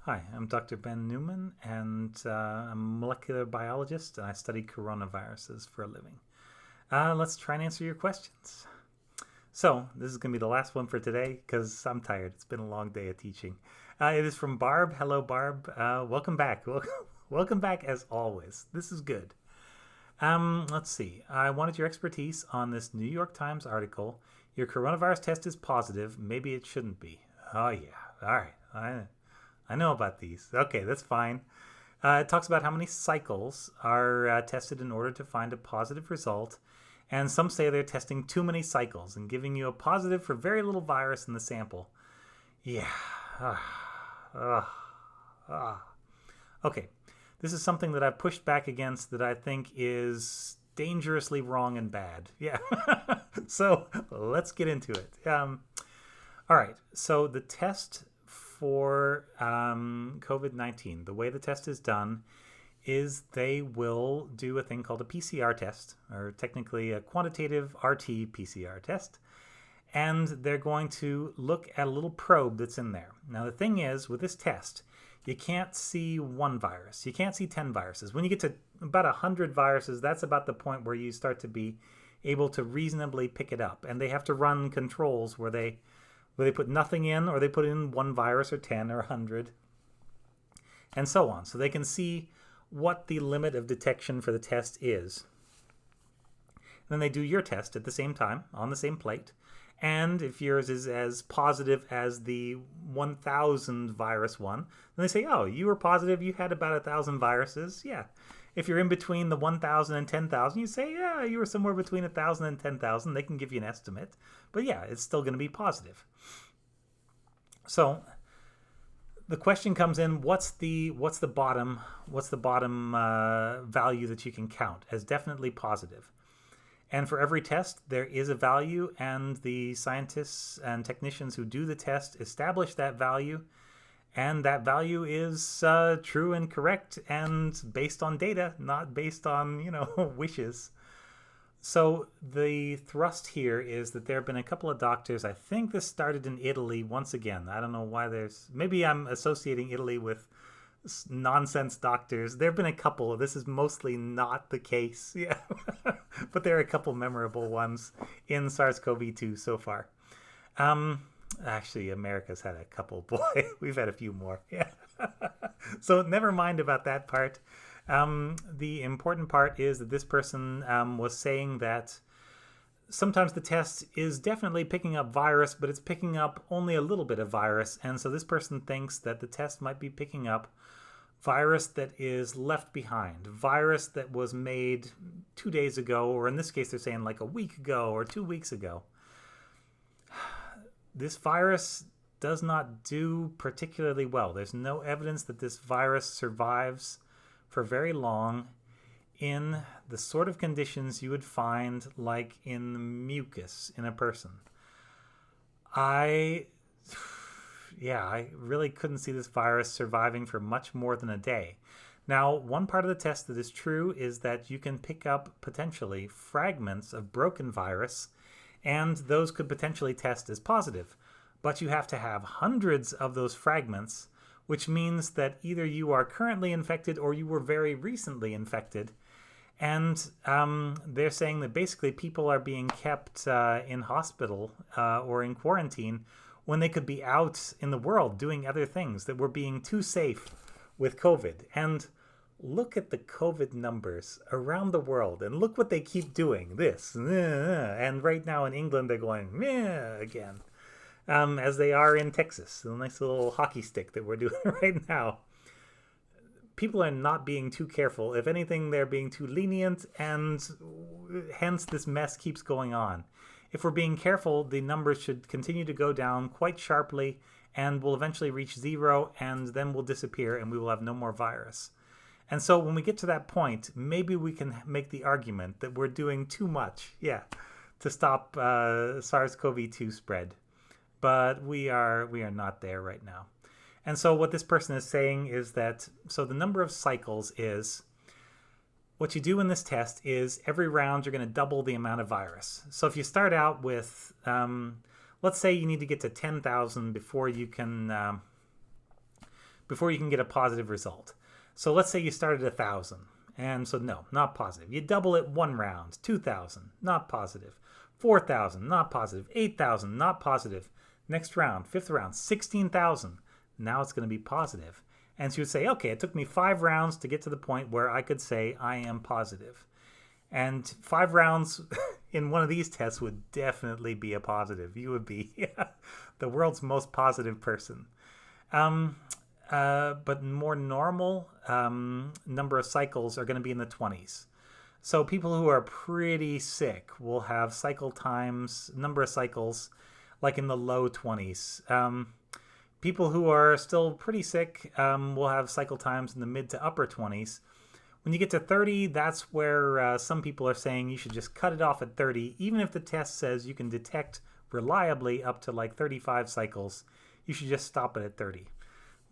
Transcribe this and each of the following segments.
Hi, I'm Dr. Ben Newman, and I'm a molecular biologist, and I study coronaviruses for a living. Let's try and answer your questions. So, this is going to be the last one for today because I'm tired. It's been a long day of teaching. It is from Barb. Hello, Barb. Welcome back. Welcome back as always. This is good. Let's see. I wanted your expertise on this New York Times article. Your coronavirus test is positive. Maybe it shouldn't be. Oh, yeah. All right. I know about these. Okay, that's fine. It talks about how many cycles are tested in order to find a positive result. And some say they're testing too many cycles and giving you a positive for very little virus in the sample. Yeah. Okay. This is something that I've pushed back against that I think is dangerously wrong and bad. Yeah. So let's get into it. All right. So the test for COVID-19, the way the test is done is they will do a thing called a PCR test, or technically a quantitative RT PCR test. And they're going to look at a little probe that's in there. Now, the thing is, with this test, you can't see one virus. You can't see 10 viruses. When you get to about 100 viruses, that's about the point where you start to be able to reasonably pick it up. And they have to run controls where they put nothing in, or they put in one virus or 10 or 100, and so on. So they can see what the limit of detection for the test is. And then they do your test at the same time on the same plate. And if yours is as positive as the 1,000 virus one, then they say, oh, you were positive, you had about 1,000 viruses. Yeah. If you're in between the 1,000 and 10,000, you say, yeah, you were somewhere between 1,000 and 10,000. They can give you an estimate. But yeah, it's still going to be positive. So the question comes in: what's the bottom value that you can count as definitely positive? And for every test, there is a value, and the scientists and technicians who do the test establish that value, and that value is true and correct and based on data, not based on wishes. So the thrust here is that there have been a couple of doctors. I think this started in Italy once again. I don't know why maybe I'm associating Italy with nonsense doctors. There have been a couple. This is mostly not the case. Yeah. But there are a couple memorable ones in SARS-CoV-2 so far. Actually, America's had a couple. Boy, we've had a few more. Yeah. So never mind about that part. The important part is that this person was saying that sometimes the test is definitely picking up virus, but it's picking up only a little bit of virus. And so this person thinks that the test might be picking up virus that is left behind, virus that was made 2 days ago, or in this case, they're saying like a week ago or 2 weeks ago. This virus does not do particularly well. There's no evidence that this virus survives for very long in the sort of conditions you would find like in the mucus in a person. I really couldn't see this virus surviving for much more than a day. Now, one part of the test that is true is that you can pick up potentially fragments of broken virus, and those could potentially test as positive. But you have to have hundreds of those fragments, which means that either you are currently infected or you were very recently infected. And they're saying that basically people are being kept in hospital or in quarantine when they could be out in the world doing other things, that we're being too safe with COVID. And look at the COVID numbers around the world, and look what they keep doing. This. And right now in England, they're going again. As they are in Texas, the nice little hockey stick that we're doing right now. People are not being too careful. If anything, they're being too lenient, and hence this mess keeps going on. If we're being careful, the numbers should continue to go down quite sharply and will eventually reach zero, and then will disappear and we will have no more virus. And so when we get to that point, maybe we can make the argument that we're doing too much, to stop SARS-CoV-2 spread. But we are not there right now. And so what this person is saying is that, so the number of cycles is, what you do in this test is every round you're going to double the amount of virus. So if you start out with, let's say you need to get to 10,000 before you can before you can get a positive result. So let's say you started 1,000. And so no, not positive. You double it 1 round, 2,000, not positive. 4,000, not positive. 8,000, not positive. Next round, 5th round, 16,000. Now it's going to be positive. And so you would say, okay, it took me 5 rounds to get to the point where I could say I am positive. And 5 rounds in one of these tests would definitely be a positive. You would be the world's most positive person. But more normal number of cycles are going to be in the 20s. So people who are pretty sick will have cycle times, number of cycles, like in the low 20s. People who are still pretty sick will have cycle times in the mid to upper 20s. When you get to 30, that's where some people are saying you should just cut it off at 30. Even if the test says you can detect reliably up to like 35 cycles, you should just stop it at 30.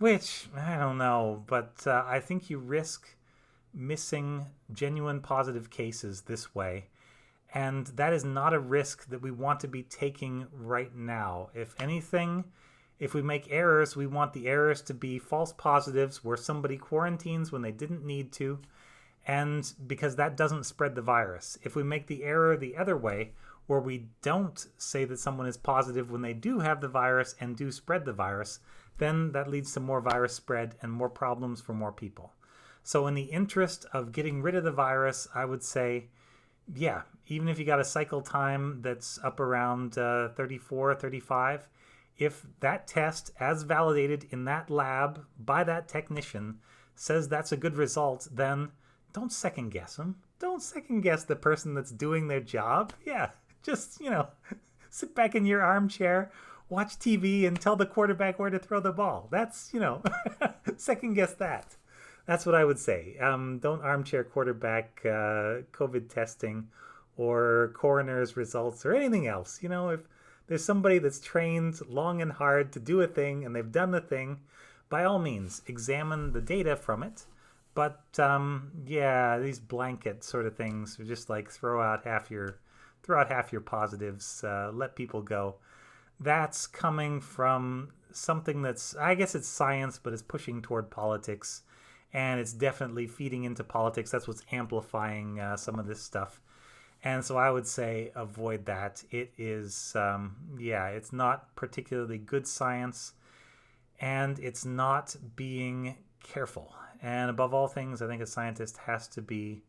Which, I don't know, but I think you risk missing genuine positive cases this way. And that is not a risk that we want to be taking right now. If anything, if we make errors, we want the errors to be false positives where somebody quarantines when they didn't need to, and because that doesn't spread the virus. If we make the error the other way, where we don't say that someone is positive when they do have the virus and do spread the virus, then that leads to more virus spread and more problems for more people. So in the interest of getting rid of the virus, I would say, yeah, even if you got a cycle time that's up around 34, 35, if that test, as validated in that lab by that technician, says that's a good result, then don't second guess them. Don't second guess the person that's doing their job. Yeah, just, sit back in your armchair, watch TV, and tell the quarterback where to throw the ball. That's, second guess that. That's what I would say. Don't armchair quarterback COVID testing or coroner's results or anything else. If there's somebody that's trained long and hard to do a thing and they've done the thing, by all means, examine the data from it. But these blanket sort of things are just like throw out half your positives, let people go. That's coming from something that's, I guess it's science, but it's pushing toward politics, and it's definitely feeding into politics. That's what's amplifying some of this stuff. And so I would say avoid that. It is, it's not particularly good science, and it's not being careful. And above all things, I think a scientist has to be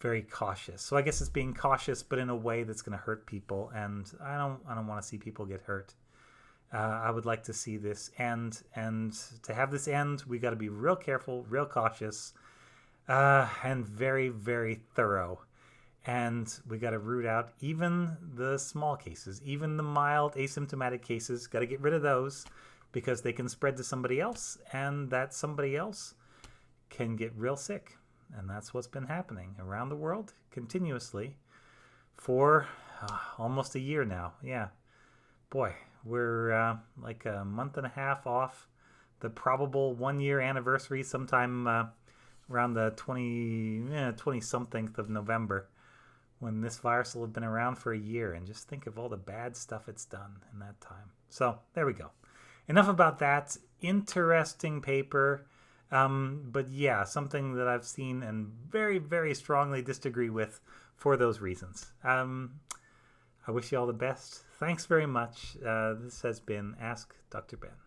very cautious. So I guess it's being cautious, but in a way that's going to hurt people. And I don't want to see people get hurt. I would like to see this end. And to have this end, we got to be real careful, real cautious, and very, very thorough. And we got to root out even the small cases, even the mild asymptomatic cases. Got to get rid of those because they can spread to somebody else, and that somebody else can get real sick. And that's what's been happening around the world continuously for almost a year now. Yeah. Boy, we're like a month and a half off the probable 1-year anniversary sometime around the 20-something of November, when this virus will have been around for a year. And just think of all the bad stuff it's done in that time. So there we go. Enough about that. Interesting paper. But yeah, something that I've seen and very, very strongly disagree with for those reasons. I wish you all the best. Thanks very much. This has been Ask Dr. Ben.